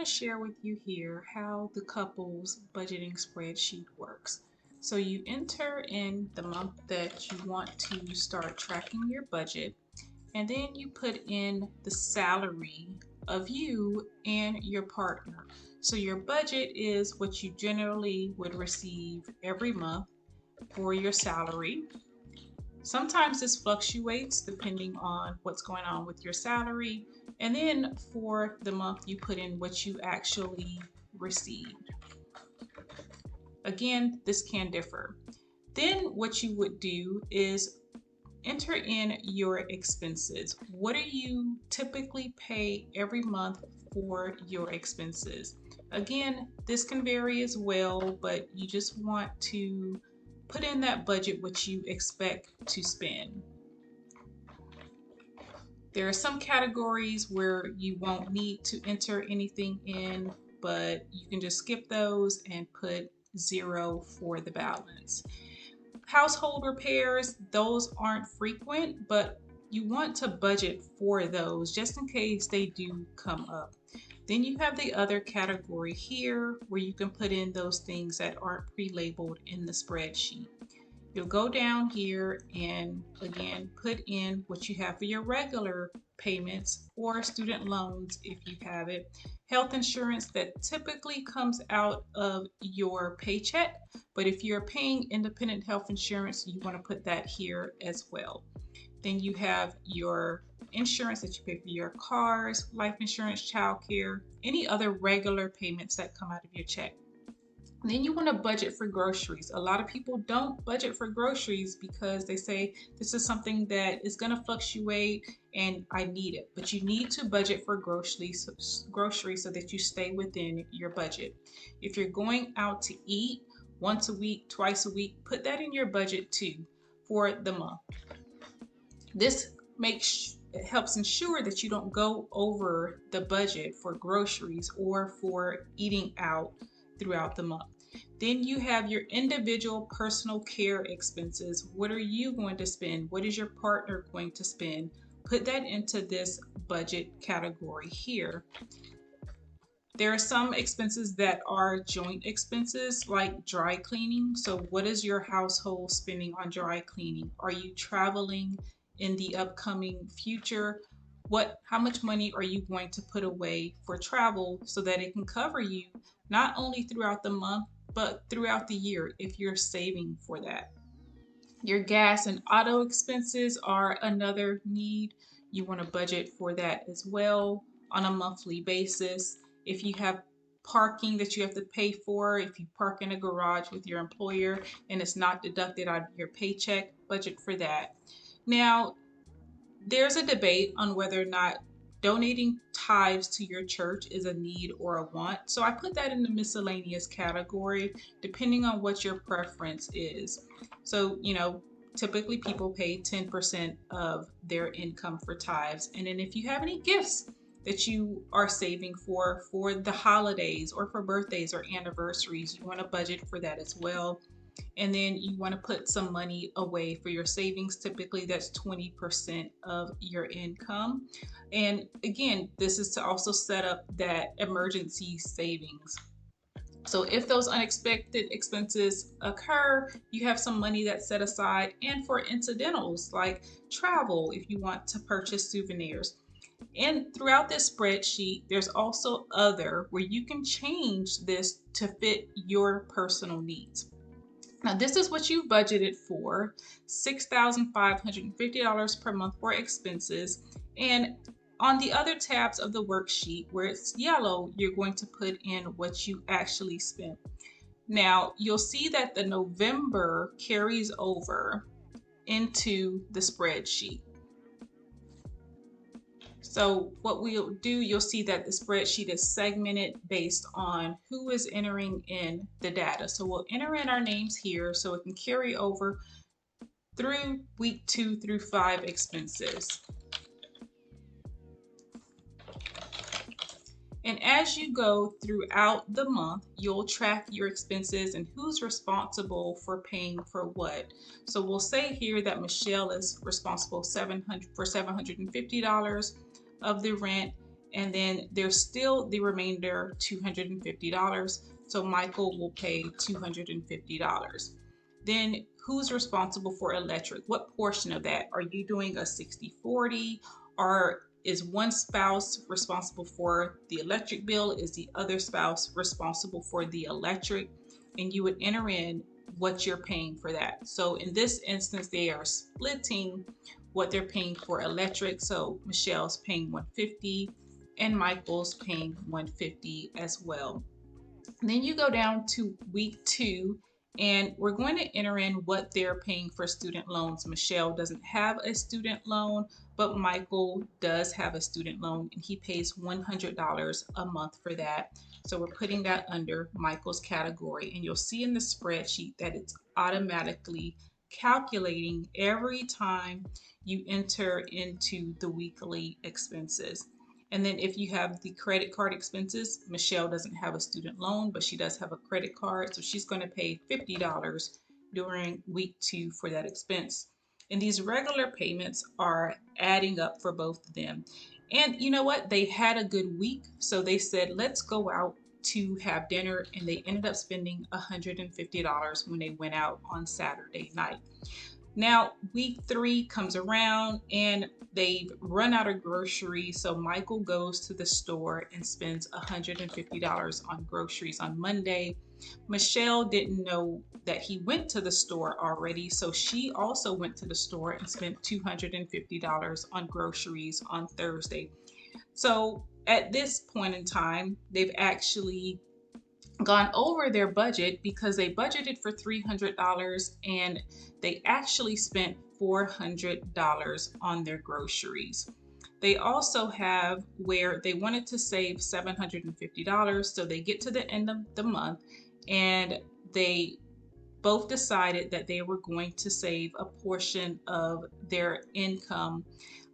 to share with you here how the couples budgeting spreadsheet works. So you enter in the month that you want to start tracking your budget, and then you put in the salary of you and your partner. So your budget is what you generally would receive every month for your salary. Sometimes this fluctuates depending on what's going on with your salary. And then for the month, you put in what you actually received. Again, this can differ. Then what you would do is enter in your expenses. What do you typically pay every month for your expenses? Again, this can vary as well, but you just want to put in that budget which you expect to spend. There are some categories where you won't need to enter anything in, but you can just skip those and put 0 for the balance. Household repairs, those aren't frequent, but you want to budget for those just in case they do come up. Then you have the other category here where you can put in those things that aren't pre-labeled in the spreadsheet. You'll go down here and again put in what you have for your regular payments or student loans if you have it. Health insurance that typically comes out of your paycheck, but if you're paying independent health insurance, you want to put that here as well. Then you have your insurance that you pay for your cars, life insurance, childcare, any other regular payments that come out of your check. Then you want to budget for groceries. A lot of people don't budget for groceries because they say this is something that is going to fluctuate and I need it. But you need to budget for groceries so that you stay within your budget. If you're going out to eat once a week, twice a week, put that in your budget too for the month. This helps ensure that you don't go over the budget for groceries or for eating out throughout the month. Then you have your individual personal care expenses. What are you going to spend? What is your partner going to spend? Put that into this budget category here. There are some expenses that are joint expenses like dry cleaning. So what is your household spending on dry cleaning? Are you traveling in the upcoming future? How much money are you going to put away for travel so that it can cover you not only throughout the month, but throughout the year if you're saving for that? Your gas and auto expenses are another need. You want to budget for that as well on a monthly basis. If you have parking that you have to pay for, if you park in a garage with your employer and it's not deducted out of your paycheck, budget for that. Now, there's a debate on whether or not donating tithes to your church is a need or a want. So I put that in the miscellaneous category, depending on what your preference is. So, typically people pay 10% of their income for tithes. And then if you have any gifts that you are saving for the holidays or for birthdays or anniversaries, you want to budget for that as well. And then you want to put some money away for your savings. Typically that's 20% of your income. And again, this is to also set up that emergency savings. So if those unexpected expenses occur, you have some money that's set aside, and for incidentals like travel if you want to purchase souvenirs. And throughout this spreadsheet, there's also other where you can change this to fit your personal needs. Now, this is what you budgeted for, $6,550 per month for expenses. And on the other tabs of the worksheet where it's yellow, you're going to put in what you actually spent. Now, you'll see that the November carries over into the spreadsheet. So what we'll do, you'll see that the spreadsheet is segmented based on who is entering in the data. So we'll enter in our names here so it can carry over through week 2 through 5 expenses. And as you go throughout the month, you'll track your expenses and who's responsible for paying for what. So we'll say here that Michelle is responsible for $750 of the rent, and then there's still the remainder $250. So Michael will pay $250. Then who's responsible for electric? What portion of that? Are you doing a 60-40, or is one spouse responsible for the electric bill? Is the other spouse responsible for the electric? And you would enter in what you're paying for that. So in this instance, they are splitting what they're paying for electric. So Michelle's paying $150 and Michael's paying $150 as well. And then you go down to week 2, and we're going to enter in what they're paying for student loans. Michelle doesn't have a student loan, but Michael does have a student loan, and he pays $100 a month for that. So we're putting that under Michael's category, and you'll see in the spreadsheet that it's automatically calculating every time you enter into the weekly expenses. And then if you have the credit card expenses, Michelle doesn't have a student loan, but she does have a credit card. So she's going to pay $50 during week 2 for that expense. And these regular payments are adding up for both of them. And you know what? They had a good week. So they said, let's go out to have dinner. And they ended up spending $150 when they went out on Saturday night. Now, week 3 comes around and they've run out of groceries. So Michael goes to the store and spends $150 on groceries on Monday. Michelle didn't know that he went to the store already. So she also went to the store and spent $250 on groceries on Thursday. So at this point in time, they've actually gone over their budget because they budgeted for $300 and they actually spent $400 on their groceries. They also have where they wanted to save $750, so they get to the end of the month and they both decided that they were going to save a portion of their income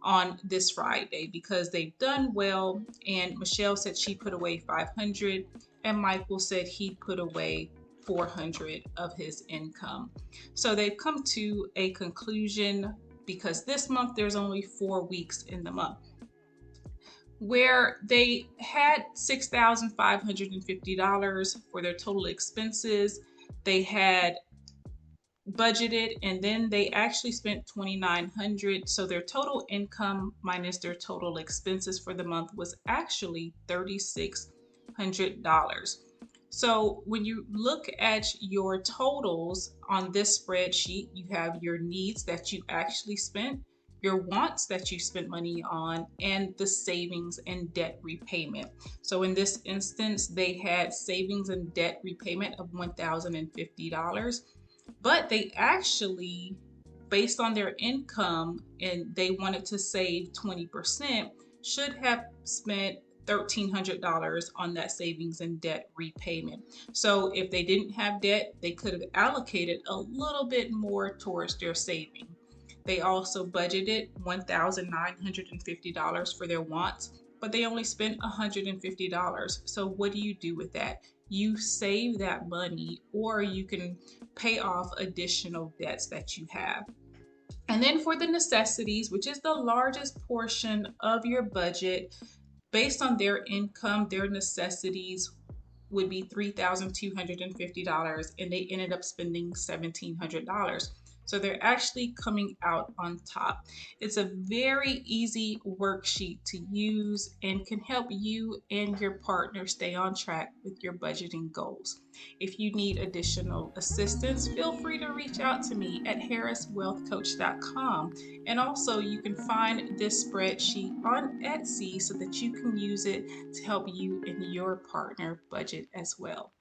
on this Friday because they've done well. And Michelle said she put away $500 and Michael said he put away $400 of his income. So they've come to a conclusion because this month there's only 4 weeks in the month where they had $6,550 for their total expenses. They had budgeted and then they actually spent $2,900. So their total income minus their total expenses for the month was actually $3,600. So when you look at your totals on this spreadsheet, you have your needs that you actually spent, your wants that you spent money on, and the savings and debt repayment. So in this instance, they had savings and debt repayment of $1,050, but they actually, based on their income, and they wanted to save 20%, should have spent $1,300 on that savings and debt repayment. So if they didn't have debt, they could have allocated a little bit more towards their saving. They also budgeted $1,950 for their wants, but they only spent $150. So what do you do with that? You save that money, or you can pay off additional debts that you have. And then for the necessities, which is the largest portion of your budget, based on their income, their necessities would be $3,250, and they ended up spending $1,700. So they're actually coming out on top. It's a very easy worksheet to use and can help you and your partner stay on track with your budgeting goals. If you need additional assistance, feel free to reach out to me at harriswealthcoach.com. And also you can find this spreadsheet on Etsy so that you can use it to help you and your partner budget as well.